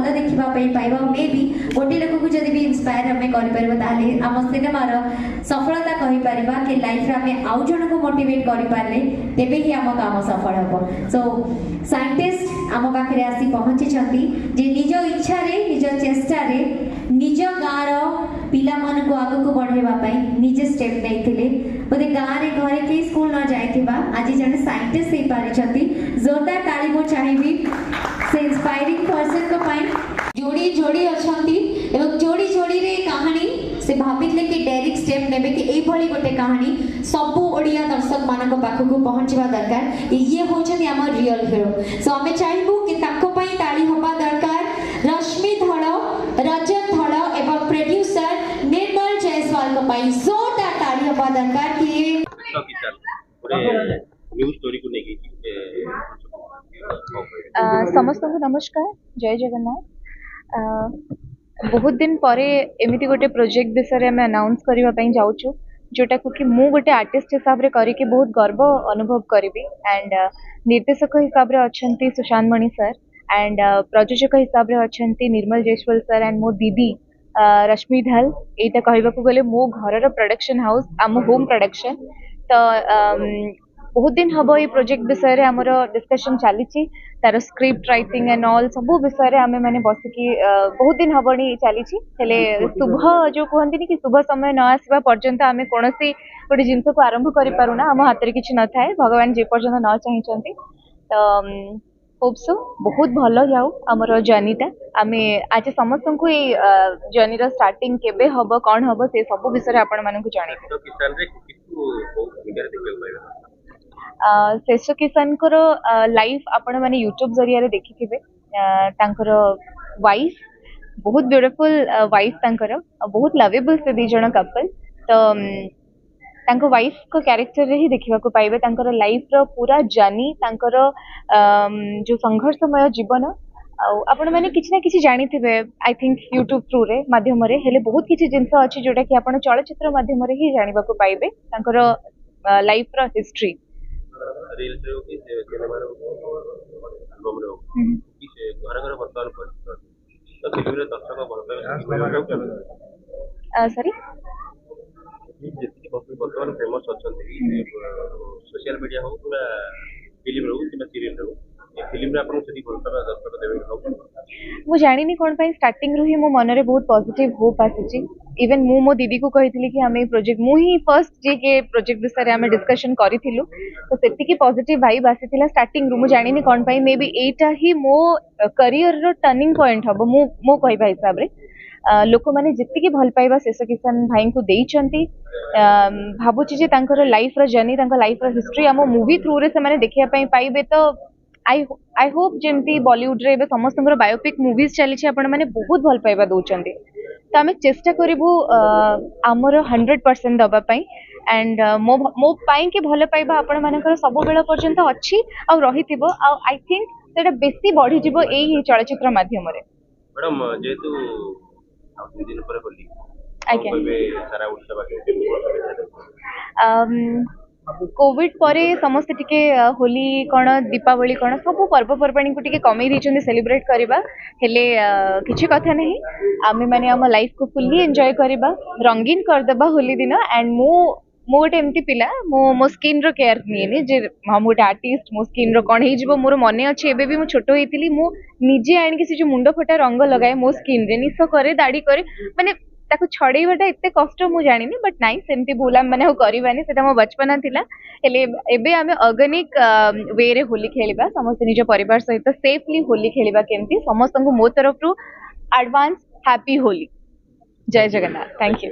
भल देखा पाइबा मे भी गोटे लोक को जब भी इंस्पायर आम कर आम सिनेमार सफलता कहीपर कि लाइफ आम आउ जन को मोटिवेट करें तेबे ही आम काम सफल हम। सो साइंटिस्ट आम पाखे आसी पहुंची निज इच्छा निज चेष्टा निज गाँव पिला मन को आग को बढ़ाई निजे स्टेप नहीं बोधे गाँव में घरे कहीं स्कूल न जाइथिबा आज जन साइंटिस्ट हो पारिछंती। जोरदार ताली मु चाहिबी से इंस्पायरिंग पर्सन को पाई जोड़ी जोड़ी अछंती एवं जोड़ी जोड़ी रे कहानी से भाबितले कि डायरेक्ट स्टेप नेबे कि एई भली गोटे कहानी सब ओडिया दर्शक मानक पाखकु पहुंचवा दरकार ये होछन हमर रियल हीरो। सो हमें चाहिबू कि ताको पई ताली होबा दरकार। रश्मि धड़ रजत धड़ एवं प्रोड्यूसर निर्मल जायसवाल को पई जोरदार ताली होबा दरकार कि न्यूज़ स्टोरी को लेके समस्त को नमस्कार जय जगन्नाथ। बहुत दिन परे एमती गोटे प्रोजेक्ट विषय में अनाउंस करने जाऊँ जोटा को कि मु गोटे आर्टिस्ट हिसाब से करके बहुत गर्व अनुभव करी एंड निर्देशक हिसाब से अच्छा सुशांत मणि सर एंड प्रयोजक हिसाब से अच्छा निर्मल जायसवाल सर एंड मो दीदी रश्मि धल यहाँ कहवाक गले मो घर प्रोडक्शन हाउस आम होम प्रोडक्शन। तो बहुत दिन हम ये प्रोजेक्ट विषय में आमर डिस्कशन चली तार स्क्रिप्ट राइटिंग एंड ऑल सब विषय आम मैंने बसिकी बहुत दिन हम चली शुभ जो कहते कि शुभ समय न आसवा पर्यंत आम कौन गोटे जिनस को आरंभ करूना आम हाथ में किसी न थाए भगवान जे पर्यंत न चाहते। तो होप सो बहुत भल जाऊ आमर जर्नीटा आम आज समस्त को जर्नीर स्टार्टिंग केबे हम कौन हम से सब विषय आपण मानक श्रेष्ठ किसान को लाइफ आपण मैंने यूट्यूब जरिया देखिथे वाइफ बहुत ब्यूटीफुल वाइफ बहुत लवेबल से दी जन कपल। तो वाइफ को कैरेक्टर रे ही देखा पाइबे लाइफ रो पूरा जर्नी जो संघर्षमय जीवन आपण मैंने किसी ना किसी जानी थे आई थिंक यूट्यूब थ्रू रे माध्यम रे हेले बहुत किसी जिनस अच्छी जोटा कि आपण चलचित्र माध्यम रे ही जानिबा को पाइबे लाइफ रो हिस्ट्री रील रे कि सिनेमा रे एल्बम रे कि से घर घर वर्तमान पर तो फिल्म रे दर्शक भल सॉरी जितनी वर्तमान फेमस अछंती सोशल मीडिया हो पूरा फिल्म रो कि सीरियल रो ए फिल्म रे आपन सदी भल पाबा दर्शक देबे मु जानिनी कोन पई स्टार्टिंग रू ही मो मन रे बहुत पॉजिटिव होप आसी इवन मु मो दीदी को कही कि आम प्रोजेक्ट मु ही फर्स्ट जे के प्रोजेक्ट विषय में डिस्कशन करूँ तो से पॉजिटिव वाइब आसी स्टार्टिंग रू मु जानिनी कोन पई मे बी एटा ही मो करियर रो टर्निंग पॉइंट हम मो कहवा हिसाब रे लोक मैंने जी भल पाइबा शेष किसान भाई को देइचंती भावुची जे तांकर लाइफ रो जर्नी लाइफ रो हिस्ट्री आम मूवी थ्रू रे से देखिया पाइबे। तो आई होप जमती बॉलीवुड रे समस्त बायोपिक मूवीज चली आपण मैंने बहुत भल पाइबा दौरान तो आम चेष्टा करूँ आमर 100% दवापाई एंड मो पाई कि भल पाइबा आपण मानकर सब बेला पर्यंत अच्छी आ रही आई थिंक सेटा बेसी बढ़ी जीवो एई चलचित्र माध्यम रे मैडम जेतु दिन पर होली सारा उड़ीसा बाके कोविड परे समस्त टिके होली कौन दीपावली कौन सब पर्वपर्वाणी को टिके कमे दी सेलिब्रेट करवा हेले किसी कथा नहीं आमे माने आम लाइफ को फुल्ली एंजॉय करवा रंगीन करदेबा होली दिन एंड मो गोटे एमती पिला मो स्किन रो केयर निएनी जे हम गोटे आर्टिस्ट मो स्किन रो कौन हो मोर मन अच्छे एबे भी मु छोट होइतिली मु निजे आनिके से जो मुंड फटा रंग लगाए मो स्किन रे निस करे दाढ़ी करे माने ताको छड़ेबाटा एते कष्ट मु जानिनी बट नाइ सेमती भूल आम माने करवानी सेटा मो बचपना थिला हेले एबे आमे ऑर्गेनिक वे रे होली खेलिबा समस्त निज परिवार सहित सेफली होली खेलिबा केमती समस्त को मो तरफ रु एडवांस हैप्पी होली। जय जगन्नाथ। Thank you.